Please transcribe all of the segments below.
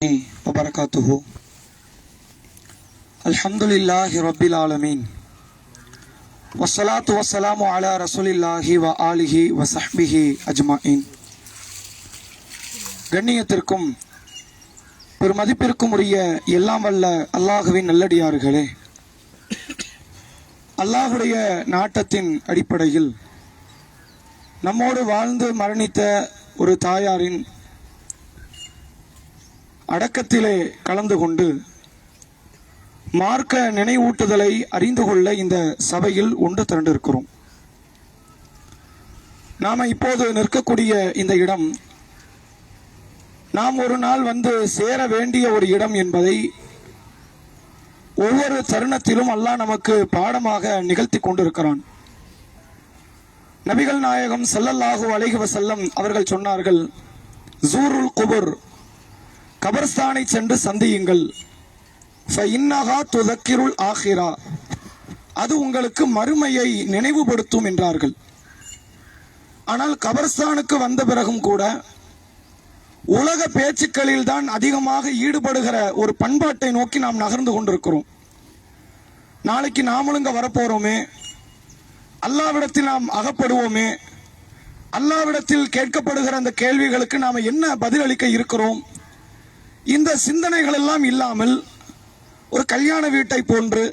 वबरकातुहु अल्हम्दुलिल्लाहि रब्बिल आलमीन वस्सलातु वस्सलामु अला रसूलिल्लाहि व आलिहि व सहबिहि अजमाइन கண்ணியத்திற்கும் பெருமதிப்பிற்கும் உரிய எல்லாம் வல்ல அல்லாஹுவின் நல்லடியார்களே, அல்லாஹுடைய நாட்டத்தின் அடிப்படையில் நம்மோடு வாழ்ந்து மரணித்த ஒரு தாயாரின் அடக்கத்திலே கலந்து கொண்டு மார்க்க நினைவூட்டுதலை அறிந்து கொள்ள இந்த சபையில் ஒன்று திரண்டிருக்கிறோம். நாம இப்போது நிற்கக்கூடிய இந்த இடம் நாம் ஒரு நாள் வந்து சேர வேண்டிய ஒரு இடம் என்பதை ஒவ்வொரு தருணத்திலும் அல்லாஹ் நமக்கு பாடமாக நிகழ்த்தி கொண்டிருக்கிறான். நபிகள் நாயகம் ஸல்லல்லாஹு அலைஹி வஸல்லம் அவர்கள் சொன்னார்கள், ஜூருல் குபுர், கபர்ஸ்தானை சென்று சந்தியுங்கள், ஃபஇன்னஹா துதக்கிருல் ஆஹிரா, அது உங்களுக்கு மறுமையை நினைவுபடுத்தும் என்றார்கள். ஆனால் கபர்ஸ்தானுக்கு வந்த பிறகும் கூட உலக பேச்சுக்களில் தான் அதிகமாக ஈடுபடுகிற ஒரு பண்பாட்டை நோக்கி நாம் நகர்ந்து கொண்டிருக்கிறோம். நாளைக்கு நாமளுங்க வரப்போறோமே, அல்லாவிடத்தில் நாம் அகப்படுவோமே, அல்லாவிடத்தில் கேட்கப்படுகிற அந்த கேள்விகளுக்கு நாம் என்ன பதிலளிக்க இருக்கிறோம், இந்த சிந்தனைகள் எல்லாம் இல்லாமல் ஒரு கல்யாண வீட்டை போன்று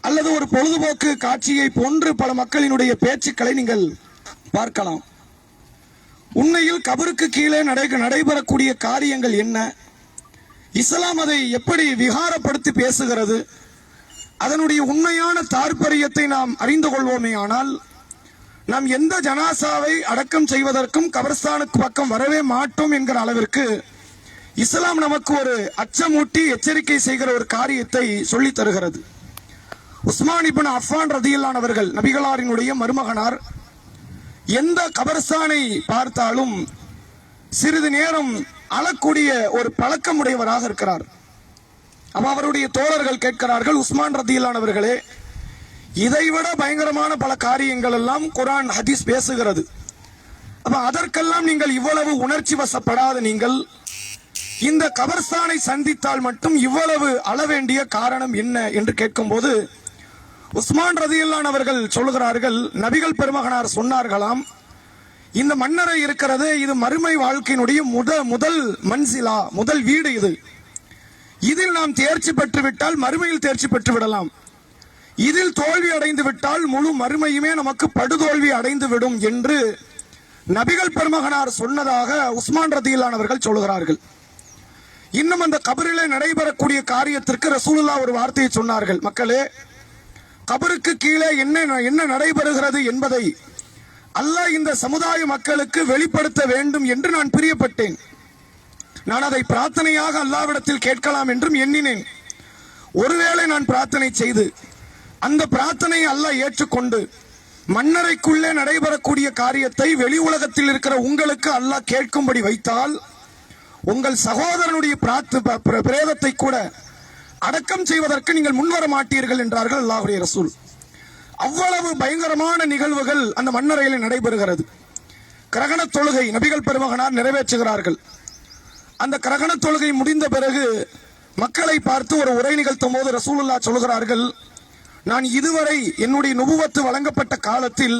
அல்லது ஒரு பொழுதுபோக்கு காட்சியை போன்று பல மக்களினுடைய பேச்சுக்களை நீங்கள் பார்க்கலாம். உண்மையில் கபருக்கு கீழே நடைபெறக்கூடிய காரியங்கள் என்ன, இஸ்லாம் அதை எப்படி விகாரப்படுத்தி பேசுகிறது, அதனுடைய உண்மையான தாற்பயத்தை நாம் அறிந்து கொள்வோமே ஆனால் நாம் எந்த ஜனாசாவை அடக்கம் செய்வதற்கும் கபர்ஸ்தானுக்கு பக்கம் வரவே மாட்டோம் என்கிற அளவிற்கு இஸ்லாம் நமக்கு ஒரு அச்சமூட்டி எச்சரிக்கை செய்கிற ஒரு காரியத்தை சொல்லி தருகிறது. உஸ்மான் இப்னு அஃபான் ரதியல்லாஹு அவர்கள், நபிகளாரினுடைய மருமகனார், எந்த கபர்ஸ்தானை பார்த்தாலும் சிறிது நேரம் அழக்கூடிய ஒரு பழக்கமுடையவராக இருக்கிறார். அப்ப அவருடைய தோழர்கள் கேட்கிறார்கள், உஸ்மான் ரதியல்லாஹு அவர்களே, இதைவிட பயங்கரமான பல காரியங்கள் எல்லாம் குர்ஆன் ஹதீஸ் பேசுகிறது, அப்ப அதற்கெல்லாம் நீங்கள் இவ்வளவு உணர்ச்சி வசப்படாத நீங்கள் இந்த கபர்ஸ்தானை சந்தித்தால் மட்டும் இவ்வளவு அழ வேண்டிய காரணம் என்ன என்று கேட்கும்போது உஸ்மான் ரதியல்லாஹு அவர்கள் சொல்கிறார்கள், நபிகள் பெருமகனார் சொன்னார்களாம், இந்த மன்னரை இருக்கிறது, இது மறுமை வாழ்க்கையினுடைய முதல் மன்சிலா, முதல் வீடு. இதில் நாம் தேர்ச்சி பெற்று விட்டால் மறுமையில் தேர்ச்சி பெற்று விடலாம், இதில் தோல்வி அடைந்து விட்டால் முழு மறுமையுமே நமக்கு படுதோல்வி அடைந்து விடும் என்று நபிகள் பெருமகனார் சொன்னதாக உஸ்மான் ரதியல்லாஹு அவர்கள் சொல்கிறார்கள். இன்னும் அந்த கபரிலே நடைபெறக்கூடிய காரியத்திற்கு ரசூலுல்லாஹ் ஒரு வார்த்தையை சொன்னார்கள், மக்களே, கபருக்கு கீழே என்ன நடைபெறுகிறது என்பதை அல்லாஹ் இந்த சமுதாய மக்களுக்கு வெளிப்படுத்த வேண்டும் என்று நான் பிரியப்பட்டேன். நான் அதை பிரார்த்தனையாக அல்லாஹ்விடத்தில் கேட்கலாம் என்றும் எண்ணினேன். ஒருவேளை நான் பிரார்த்தனை செய்து அந்த பிரார்த்தனையை அல்லாஹ் ஏற்றுக்கொண்டு மன்னரைக்குள்ளே நடைபெறக்கூடிய காரியத்தை வெளி உலகத்தில் இருக்கிற உங்களுக்கு அல்லாஹ் கேட்கும்படி வைத்தால் உங்கள் சகோதரனுடைய பிரேதத்தை கூட அடக்கம் செய்வதற்கு நீங்கள் முன்வர மாட்டீர்கள் என்றார்கள் அல்லாஹ்வுடைய ரசூல். அவ்வளவு பயங்கரமான நிகழ்வுகள் அந்த மன்னரையில் நடைபெறுகிறது. கிரகண தொழுகை நபிகள் பெருமகனார் நிறைவேற்றுகிறார்கள். அந்த கிரகண தொழுகை முடிந்த பிறகு மக்களை பார்த்து ஒரு உரை நிகழ்த்தும் போது ரசூலுல்லாஹ் சொல்கிறார்கள், நான் இதுவரை என்னுடைய நுபுவத்து வழங்கப்பட்ட காலத்தில்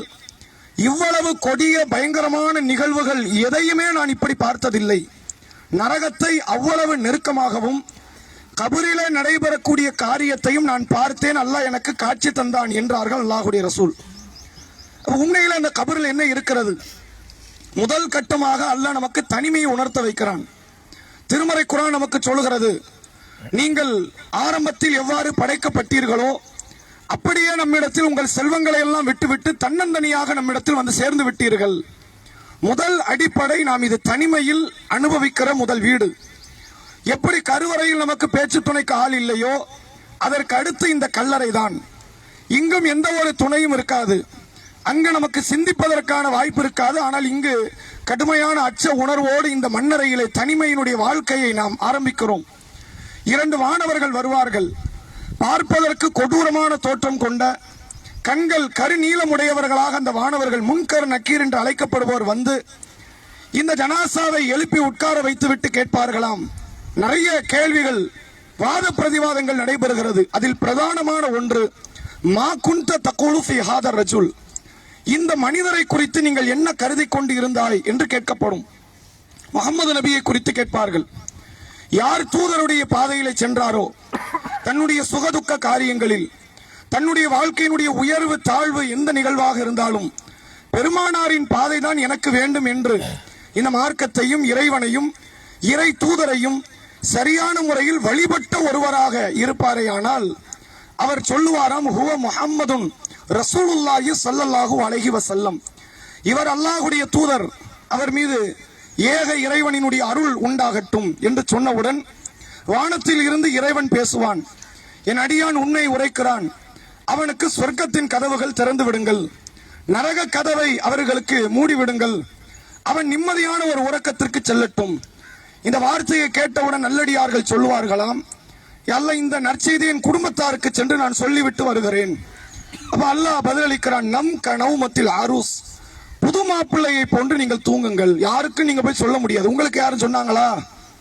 இவ்வளவு கொடிய பயங்கரமான நிகழ்வுகள் எதையுமே நான் இப்படி பார்த்ததில்லை. நரகத்தை அவ்வளவு நெருக்கமாகவும் கபரிலே நடைபெறக்கூடிய காரியத்தையும் நான் பார்த்தேன், அல்லாஹ் எனக்கு காட்சி தந்தான் என்றார்கள் அல்லாஹ்வுடைய ரசூல். உண்மையில் அந்த கபரில் என்ன இருக்கிறது? முதல் கட்டமாக அல்லாஹ் நமக்கு தனிமையை உணர்த்த வைக்கிறான். திருமறை குர்ஆன் நமக்கு சொல்கிறது, நீங்கள் ஆரம்பத்தில் எவ்வாறு படைக்கப்பட்டீர்களோ அப்படியே நம்மிடத்தில் உங்கள் செல்வங்களை எல்லாம் விட்டுவிட்டு தன்னந்தனியாக நம்மிடத்தில் வந்து சேர்ந்து விட்டீர்கள். முதல் அடிப்படை நாம் இது தனிமையில் அனுபவிக்கிற முதல் வீடு. எப்படி கருவறையில் நமக்கு பேச்சு துணைக்கு ஆள் இல்லையோ அதற்கு அடுத்து இந்த கல்லறை தான். இங்கும் எந்த ஒரு துணையும் இருக்காது, அங்கு நமக்கு சிந்திப்பதற்கான வாய்ப்பு இருக்காது. ஆனால் இங்கு கடுமையான அச்ச உணர்வோடு இந்த மண்ணறையிலே தனிமையினுடைய வாழ்க்கையை நாம் ஆரம்பிக்கிறோம். 2 வானவர்கள் வருவார்கள். பார்ப்பதற்கு கொடூரமான தோற்றம் கொண்ட கண்கள் கருநீளமுடையவர்களாக அந்த வானவர்கள், முன்கர் நக்கீர் என்று அழைக்கப்படுவோர் வந்து இந்த ஜனாசாவை எழுப்பி உட்கார வைத்து விட்டு கேட்பார்களாம், நிறைய கேள்விகள், வாத பிரதிவாதங்கள் நடைபெறுகிறது. அதில் பிரதானமான ஒன்று, மா குன்த தக்கூலு ஃபி ஹாதர் ரஜுல், இந்த மனிதரை குறித்து நீங்கள் என்ன கருதி கொண்டு இருந்தாய் என்று கேட்கப்படும். முகமது நபியை குறித்து கேட்பார்கள். யார் தூதருடைய பாதையிலே சென்றாரோ, தன்னுடைய சுகதுக்க காரியங்களில், தன்னுடைய வாழ்க்கையினுடைய உயர்வு தாழ்வு எந்த நிகழ்வாக இருந்தாலும் பெருமானாரின் பாதை தான் எனக்கு வேண்டும் என்று இந்த மார்க்கத்தையும் இறைவனையும் இறை தூதரையும் சரியான முறையில் வழிபட்ட ஒருவராக இருப்பாரேயானால் அவர் சொல்லுவாராம், ஹுவ முஹம்மதுன் ரசூலுல்லாஹி ஸல்லல்லாஹு அலைஹி வஸல்லம், இவர் அல்லாஹ்வுடைய தூதர், அவர் மீது ஏக இறைவனினுடைய அருள் உண்டாகட்டும் என்று சொன்னவுடன் வானத்தில் இருந்து இறைவன் பேசுவான், என் அடியான் உன்னை உரைக்கிறான், அவனுக்கு சொர்க்கத்தின் கதவுகள் திறந்து விடுங்கள், நரக கதவை அவர்களுக்கு மூடிவிடுங்கள், அவன் நிம்மதியான ஒரு உறக்கத்திற்கு செல்லட்டும். இந்த வார்த்தையை கேட்டவுடன் நல்லடியார்கள் சொல்லுவார்களாம், அல்ல இந்த நற்செய்தியின் குடும்பத்தாருக்கு சென்று நான் சொல்லிவிட்டு வருகிறேன். அப்ப அல்லாஹ் பதிலளிக்கிறான், நம் கனவுமத்தில் ஆரூஸ், புது மாப்பிள்ளையை போன்று நீங்கள் தூங்குங்கள், யாருக்கும் நீங்க போய் சொல்ல முடியாது. உங்களுக்கு யாரும் சொன்னாங்களா?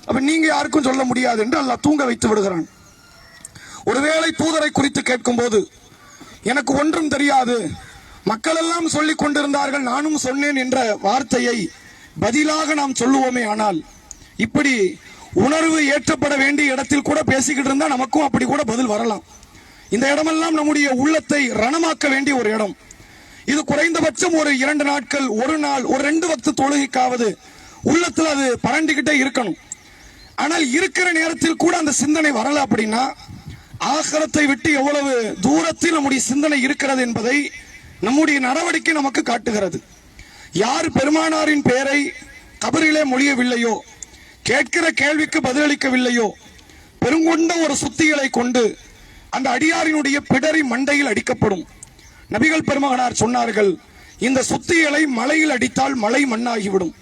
அப்ப நீங்க யாருக்கும் சொல்ல முடியாது என்று அல்லாஹ் தூங்க வைத்து விடுகிறான். ஒருவேளை தூதரை குறித்து கேட்கும் போது, எனக்கு ஒன்றும் தெரியாது, மக்கள் எல்லாம் சொல்லிக் கொண்டிருந்தார்கள், நானும் சொன்னேன் என்ற வார்த்தையை பதிலாக நாம் சொல்லுவோமே. ஆனால் இப்படி உணர்வு ஏற்றப்பட வேண்டிய இடத்தில் கூட பேசிக்கிட்டு இருந்தா நமக்கும் அப்படி கூட பதில் வரலாம். இந்த இடமெல்லாம் நம்முடைய உள்ளத்தை ரணமாக்க வேண்டிய ஒரு இடம். இது குறைந்தபட்சம் ஒரு 2 நாட்கள், ஒரு நாள், ஒரு 2 வக்து தொழுகைக்காவது உள்ளத்தில் அது பரண்டிக்கிட்டே இருக்கணும். ஆனால் இருக்கிற நேரத்தில் கூட அந்த சிந்தனை வரல அப்படின்னா ஆகரத்தை விட்டு எவ்வளவு தூரத்தில் நம்முடைய சிந்தனை இருக்கிறது என்பதை நம்முடைய நடவடிக்கை நமக்கு காட்டுகிறது. யார் பெருமானாரின் பெயரை கபரிலே மொழியவில்லையோ, கேட்கிற கேள்விக்கு பதிலளிக்கவில்லையோ, பெருங்கொண்ட ஒரு சுத்திகளை கொண்டு அந்த அடியாரினுடைய பிடரி மண்டையில் அடிக்கப்படும். நபிகள் பெருமகனார் சொன்னார்கள், இந்த சுத்திகளை மலையில் அடித்தால் மலை மண்ணாகிவிடும்.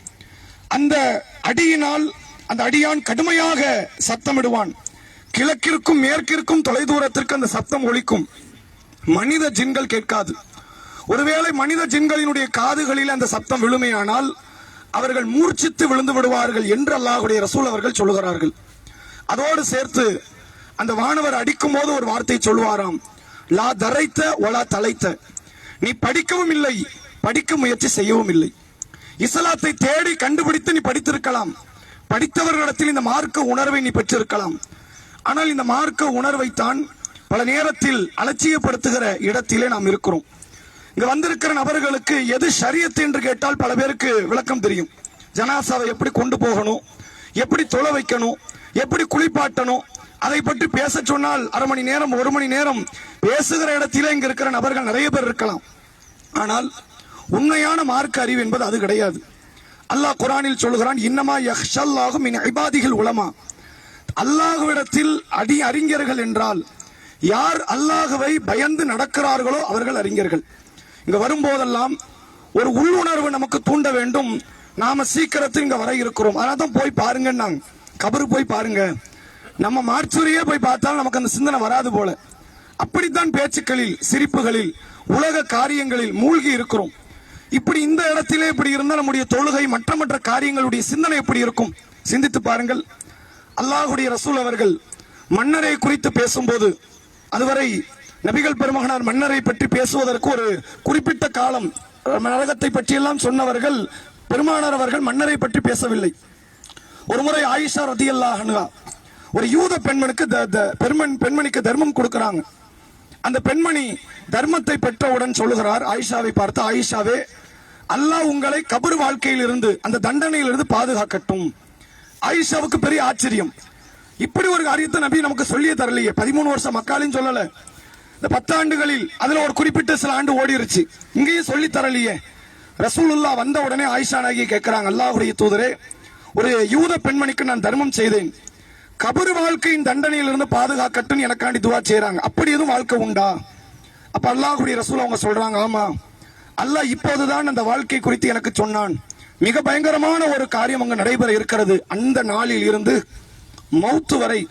அந்த அடியினால் அந்த அடியான் கடுமையாக சத்தமிடுவான். கிழக்கிற்கும் மேற்கிற்கும் தொலைதூரத்திற்கு அந்த சத்தம் ஒலிக்கும். மனித ஜின்கள் கேட்காது. ஒருவேளை மனித ஜின்களினுடைய காதுகளில் அந்த சத்தம் விழுமையானால் அவர்கள் மூர்ச்சித்து விழுந்து விடுவார்கள் என்று அல்லாஹ்வுடைய ரசூல் அவர்கள் சொல்லுகிறார்கள். அதோடு சேர்த்து அந்த வானவர் அடிக்கும் போது ஒரு வார்த்தை சொல்வாராம், லா தரைத்த ஒலா தலைத்த, நீ படிக்கவும் இல்லை, படிக்க முயற்சி செய்யவும் இல்லை. இஸ்லாத்தை தேடி கண்டுபிடித்து நீ படித்திருக்கலாம், படித்தவர்களிடத்தில் இந்த மார்க்க உணர்வை நீ பெற்றிருக்கலாம். ஆனால் இந்த மார்க்க உணர்வைத்தான் பல நேரத்தில் அலட்சியப்படுத்துகிற இடத்திலே நாம் இருக்கிறோம். இங்க வந்திருக்கிற நபர்களுக்கு எது ஷரியத் என்று கேட்டால் பல பேருக்கு விளக்கம் தெரியும். ஜனாசாவை எப்படி கொண்டு போகணும், எப்படி தொலை வைக்கணும், எப்படி குளிப்பாட்டணும், அதை பற்றி பேச சொன்னால் 1/2 மணி நேரம் 1 மணி நேரம் பேசுகிற இடத்திலே இங்க இருக்கிற நபர்கள் நிறைய பேர் இருக்கலாம். ஆனால் உண்மையான மார்க்க அறிவு என்பது அது கிடையாது. அல்லாஹ் குர்ஆனில் சொல்கிறான், இன்னமா யஹ்ஷல்லாஹு மின் இபாதிஹில் உலமா, அல்லாஹ்விடத்தில் அறிஞர்கள் என்றால் யார் அல்லாஹ்வை பயந்து நடக்கிறார்களோ அவர்கள் அறிஞர்கள். இங்க வரும்போதெல்லாம் ஒரு உள்ளுணர்வு நமக்கு தூண்ட வேண்டும். நாம சீக்கிரத்தில் இங்க வர இருக்கிறோம், அதான் போய் பாருங்க, நாங்க கபரு போய் பாருங்க, நம்ம மார்ச்சுரியே போய் பார்த்தாலும் நமக்கு அந்த சிந்தனை வராது போல. அப்படித்தான் பேச்சுக்களில், சிரிப்புகளில், உலக காரியங்களில் மூழ்கி இருக்கிறோம். இப்படி இந்த இடத்திலே இப்படி இருந்தால் நம்முடைய தொழுகை, மற்ற காரியங்களுடைய சிந்தனை எப்படி இருக்கும்? சிந்தித்து பாருங்கள். அல்லாஹ்வுடைய ரசூல் அவர்கள் மன்னரை குறித்து பேசும்போது, அதுவரை நபிகள் பெருமகனார் மன்னரை பற்றி பேசுவதற்கு ஒரு குறிப்பிட்ட காலம், நரகத்தை பற்றியெல்லாம் சொன்னவர்கள், பெருமானார் அவர்கள் மன்னரை பற்றி பேசவில்லை. ஒரு முறை ஆயிஷா ரதியல்லாஹு அன்ஹா ஒரு யூத பெண்மணிக்கு தர்மம் கொடுக்கிறாங்க. அந்த பெண்மணி தர்மத்தை பெற்றவுடன் சொல்லுகிறார் ஆயிஷாவை பார்த்து, ஆயிஷாவே, அல்லாஹ் உங்களை கபர் வாழ்க்கையில் இருந்து, அந்த தண்டனையிலிருந்து பாதுகாக்கட்டும். ஆயிஷாவுக்கு பெரிய ஆச்சரியம், இப்படி ஒரு காரியத்தை நபி நமக்கு சொல்லியே தரலையே. 13 வருஷம் மக்காலின்னு சொல்லல, இந்த 10 ஆண்டுகளில் அதுல ஒரு குறிப்பிட்ட சில ஆண்டு ஓடிருச்சு, இங்கேயும் சொல்லி தரலையே. ரசூலுல்லாஹ் வந்த உடனே ஆயிஷா நாயகி கேட்கிறாங்க, அல்லாஹ்வுடைய தூதரே, ஒரு யூத பெண்மணிக்கு நான் தர்மம் செய்தேன், கபர் வாழ்க்கையின் தண்டனையிலிருந்து பாதுகாக்கட்டும் எனக்காண்டி துவா செய்யறாங்க, அப்படி எதுவும் வாழ்க்கை உண்டா? அப்ப அல்லாஹ்வுடைய ரசூல் அவங்க சொல்றாங்க, ஆமா, அல்லாஹ் இப்போதுதான் அந்த வாழ்க்கை குறித்து எனக்கு சொன்னான். மிக பயங்கரமான ஒரு காரியம் அங்கு நடைபெற இருக்கிறது. அந்த நாளில் இருந்து மௌத்து வரை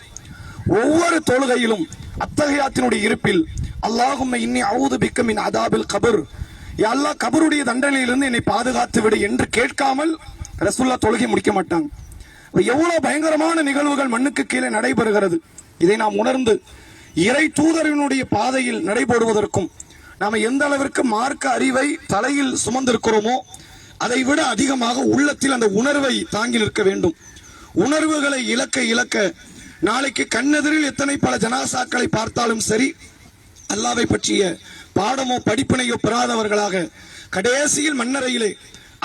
ஒவ்வொரு தொழுகையிலும் அத்தஹியாத்தினுடைய இருப்பில் அல்லாஹும்ம இன்னி அஊது பிக்க மின் அதாபில் கபர், யா அல்லாஹ் கபருடைய தண்டனையிலிருந்து என்னை பாதுகாத்து விடு என்று கேட்காமல் ரசூலுல்லாஹ் தொழுகை முடிக்க மாட்டாங்க. எவ்வளவு பயங்கரமான நிகழ்வுகள் மண்ணுக்கு கீழே நடைபெறுகிறது. இதை நாம் உணர்ந்து இறை தூதரினுடைய பாதையில் நடைபெறுவதற்கும் நாம எந்த அளவிற்கு மார்க்க அறிவை தலையில் சுமந்திருக்கிறோமோ அதை விட அதிகமாக உள்ளத்தில் அந்த உணர்வை தாங்கி நிற்க வேண்டும். உணர்வுகளை இழக்க இழக்க நாளைக்கு கண்ணெதிரில் எத்தனை பல ஜனாசாக்களை பார்த்தாலும் சரி, அல்லாவை பற்றிய பாடமோ படிப்பினையோ பெறாதவர்களாக கடைசியில் மண்ணறையிலே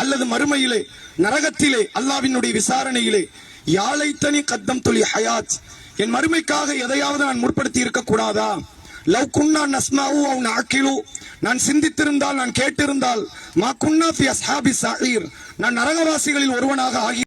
அல்லது மறுமையிலே நரகத்திலே அல்லாவினுடைய விசாரணையிலே யாழைத்தனி கத்தம் துளி ஹயாத், என் மறுமைக்காக எதையாவது நான் முற்படுத்தி இருக்க கூடாதா, லவ் குன்னா நஸ்மாவு அவ் நஅகிலு, நான் சிந்தித்திருந்தால் நான் கேட்டிருந்தால் மா குன்னா ஃபி அஸ்ஹாபி ஸஈர், நான் நரகவாசிகளில் ஒருவனாக ஆகி